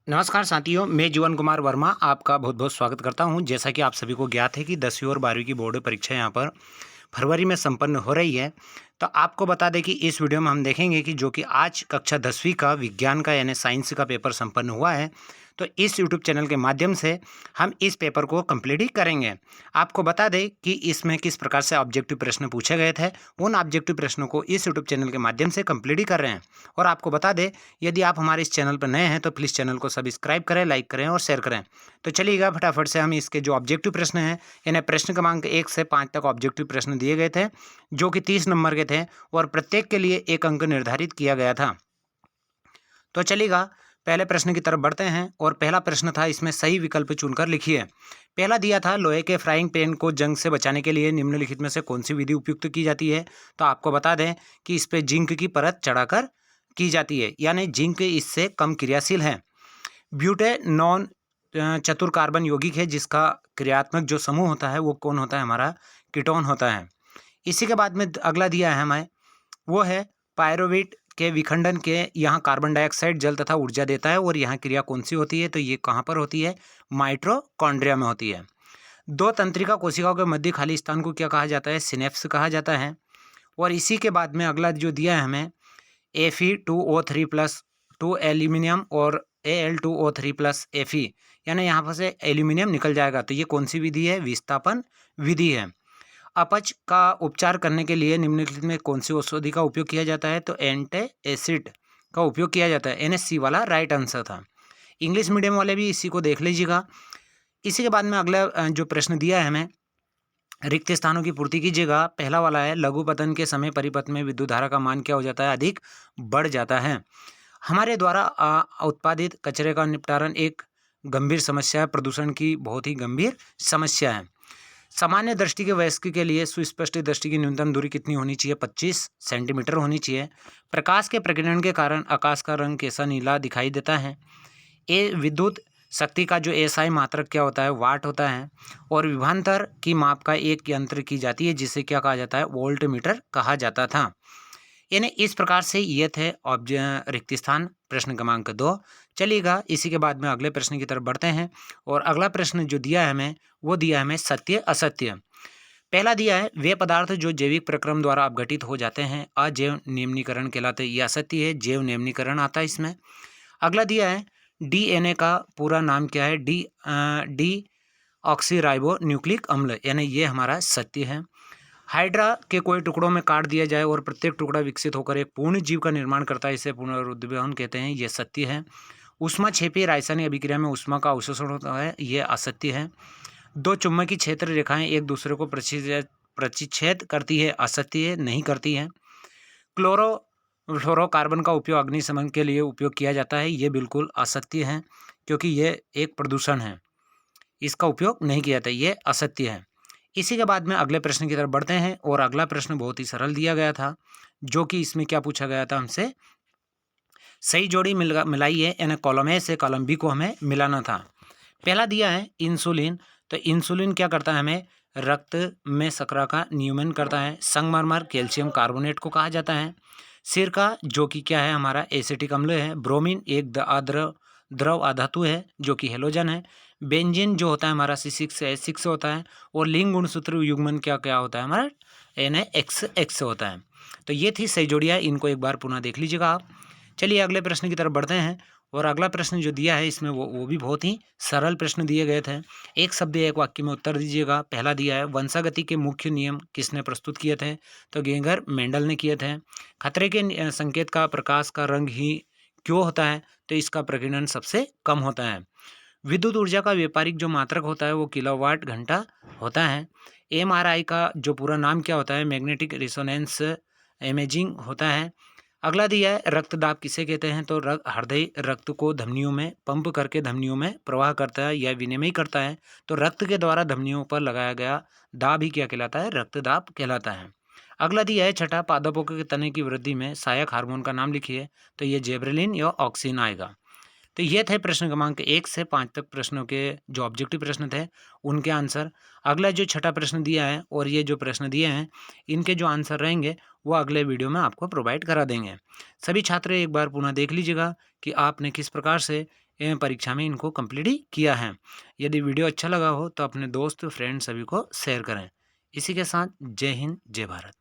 नमस्कार साथियों, मैं जीवन कुमार वर्मा आपका बहुत बहुत स्वागत करता हूं। जैसा कि आप सभी को ज्ञात है कि 10वीं और 12वीं की बोर्ड परीक्षा यहां पर फरवरी में संपन्न हो रही है। तो आपको बता दें कि इस वीडियो में हम देखेंगे कि जो कि आज कक्षा 10वीं का विज्ञान का यानी साइंस का पेपर संपन्न हुआ है। तो इस यूट्यूब चैनल के माध्यम से हम इस पेपर को कंप्लीट ही करेंगे। आपको बता दें कि इसमें किस प्रकार से ऑब्जेक्टिव प्रश्न पूछे गए थे, उन ऑब्जेक्टिव प्रश्नों को इस यूट्यूब चैनल के माध्यम से कंप्लीट ही कर रहे हैं। और आपको बता दें, यदि आप हमारे इस चैनल पर नए हैं तो प्लीज़ चैनल को सब्सक्राइब करें, लाइक करें और शेयर करें। तो चलिएगा फटाफट से हम इसके जो ऑब्जेक्टिव प्रश्न हैं, यानी प्रश्न क्रमांक 1 से 5 तक ऑब्जेक्टिव प्रश्न दिए गए थे, जो कि 30 नंबर के थे और प्रत्येक के लिए 1 अंक निर्धारित किया गया था। तो चलिएगा पहले प्रश्न की तरफ बढ़ते हैं और पहला प्रश्न था, इसमें सही विकल्प चुनकर लिखिए। पहला दिया था, लोहे के फ्राइंग पैन को जंग से बचाने के लिए निम्नलिखित में से कौन सी विधि उपयुक्त की जाती है। तो आपको बता दें कि इस पे जिंक की परत चढ़ाकर की जाती है, यानी जिंक इससे कम क्रियाशील है। ब्यूटेनॉन चतुर कार्बन यौगिक है, जिसका क्रियात्मक जो समूह होता है वो कौन होता है, हमारा कीटोन होता है। इसी के बाद में अगला दिया है हमें, वो है पायरोविट के विखंडन के यहाँ कार्बन डाइऑक्साइड जल तथा ऊर्जा देता है और यहाँ क्रिया कौन सी होती है। तो ये कहाँ पर होती है, माइटोकॉन्ड्रिया में होती है। दो तंत्रिका कोशिकाओं के मध्य खाली स्थान को क्या कहा जाता है, सिनेप्स कहा जाता है। और इसी के बाद में अगला जो दिया है हमें, Fe2O3 प्लस 2 एल्यूमिनियम और Al2O3 प्लस Fe, यानी यहाँ पर से एल्यूमिनियम निकल जाएगा। तो ये कौन सी विधि है, विस्थापन विधि है। अपच का उपचार करने के लिए निम्नलिखित में कौन सी औषधि का उपयोग किया जाता है। तो एंटासिड का उपयोग किया जाता है। NSC वाला राइट आंसर था। इंग्लिश मीडियम वाले भी इसी को देख लीजिएगा। इसी के बाद में अगला जो प्रश्न दिया है हमें, रिक्त स्थानों की पूर्ति कीजिएगा। पहला वाला है, लघु पतन के समय परिपथ में विद्युत धारा का मान क्या हो जाता है, अधिक बढ़ जाता है। हमारे द्वारा उत्पादित कचरे का निपटारण एक गंभीर समस्या है, प्रदूषण की बहुत ही गंभीर समस्या है। सामान्य दृष्टि के वयस्क के लिए सुस्पष्ट दृष्टि की न्यूनतम दूरी कितनी होनी चाहिए, 25 सेंटीमीटर होनी चाहिए। प्रकाश के प्रकीर्णन के कारण आकाश का रंग कैसा नीला दिखाई देता है। विद्युत शक्ति का जो SI मात्रक क्या होता है, वाट होता है। और विभवांतर की माप का एक यंत्र की जाती है, जिसे क्या कहा जाता है, वोल्ट मीटर कहा जाता था। यानी इस प्रकार से ये थे रिक्त स्थान, प्रश्न क्रमांक 2। चलिएगा इसी के बाद में अगले प्रश्न की तरफ बढ़ते हैं। और अगला प्रश्न जो दिया है हमें, वो दिया है हमें सत्य असत्य। पहला दिया है, वे पदार्थ जो जैविक प्रक्रम द्वारा अपघटित हो जाते हैं अजैव नियमनीकरण कहलाते हैं। ये असत्य है, जैव नियमनीकरण आता है इसमें। अगला दिया है, DNA का पूरा नाम क्या है, डी ऑक्सीराइबो न्यूक्लिक अम्ल, यानी ये हमारा सत्य है। हाइड्रा के कोई टुकड़ों में काट दिया जाए और प्रत्येक टुकड़ा विकसित होकर एक पूर्ण जीव का निर्माण करता है, इसे पुनरुद्धारण कहते हैं, यह सत्य है। ऊष्माक्षेपी रासायनिक अभिक्रिया में ऊष्मा का अवशोषण होता है, यह असत्य है। दो चुंबकीय क्षेत्र रेखाएं एक दूसरे को प्रतिच्छेद करती है, असत्य है, नहीं करती है। फ्लोरोकार्बन का उपयोग अग्निशमन के लिए उपयोग किया जाता है, ये बिल्कुल असत्य है, क्योंकि ये एक प्रदूषण है, इसका उपयोग नहीं किया जाता, ये असत्य है। इसी के बाद में अगले प्रश्न की तरफ बढ़ते हैं। और अगला प्रश्न बहुत ही सरल दिया गया था, जो कि इसमें क्या पूछा गया था हमसे, सही जोड़ी मिलाई है, यानी कॉलम ए से कॉलम बी को हमें मिलाना था। पहला दिया है इंसुलिन। तो इंसुलिन क्या करता है, हमें रक्त में शर्करा का नियमन करता है। संगमरमर कैल्शियम कार्बोनेट को कहा जाता है। सिरका जो कि क्या है, हमारा एसिटिक अम्ल है। ब्रोमीन एक द्रव अधातु है, जो कि हेलोजन है। बेंजीन जो होता है हमारा C6H6 होता है। और लिंग गुणसूत्र युग्मन क्या क्या होता है, हमारा Na होता है। तो ये थी सही जोड़ियाँ, इनको एक बार पुनः देख लीजिएगा आप। चलिए अगले प्रश्न की तरफ बढ़ते हैं। और अगला प्रश्न जो दिया है इसमें वो भी बहुत ही सरल प्रश्न दिए गए थे। एक शब्द एक वाक्य में उत्तर दीजिएगा। पहला दिया है, वंशागति के मुख्य नियम किसने प्रस्तुत किए थे। तो गेंगर मेंडल ने किए थे। खतरे के संकेत का प्रकाश का रंग ही क्यों होता है। तो इसका प्रकीर्णन सबसे कम होता है। विद्युत ऊर्जा का व्यापारिक जो मात्रक होता है वो किलोवाट घंटा होता है। MRI का जो पूरा नाम क्या होता है, मैग्नेटिक रिजोनेंस इमेजिंग होता है। अगला दिया है, रक्तदाब किसे कहते हैं। तो हृदय रक्त को धमनियों में पंप करके धमनियों में प्रवाह करता है या विनिमय करता है। तो रक्त के द्वारा धमनियों पर लगाया गया दाब ही क्या कहलाता है, रक्तदाब कहलाता है। अगला दिया है, छठा, पादपों के तने की वृद्धि में सहायक हार्मोन का नाम लिखिए। तो ये जेब्रेलिन या ऑक्सिन आएगा। तो ये थे प्रश्न क्रमांक 1 से 5 तक प्रश्नों के जो ऑब्जेक्टिव प्रश्न थे, उनके आंसर। अगला जो छठा प्रश्न दिया है और ये जो प्रश्न दिए हैं, इनके जो आंसर रहेंगे वो अगले वीडियो में आपको प्रोवाइड करा देंगे। सभी छात्र एक बार पुनः देख लीजिएगा कि आपने किस प्रकार से परीक्षा में इनको कंप्लीट ही किया है। यदि वीडियो अच्छा लगा हो तो अपने दोस्त फ्रेंड सभी को शेयर करें। इसी के साथ जय हिंद, जय भारत।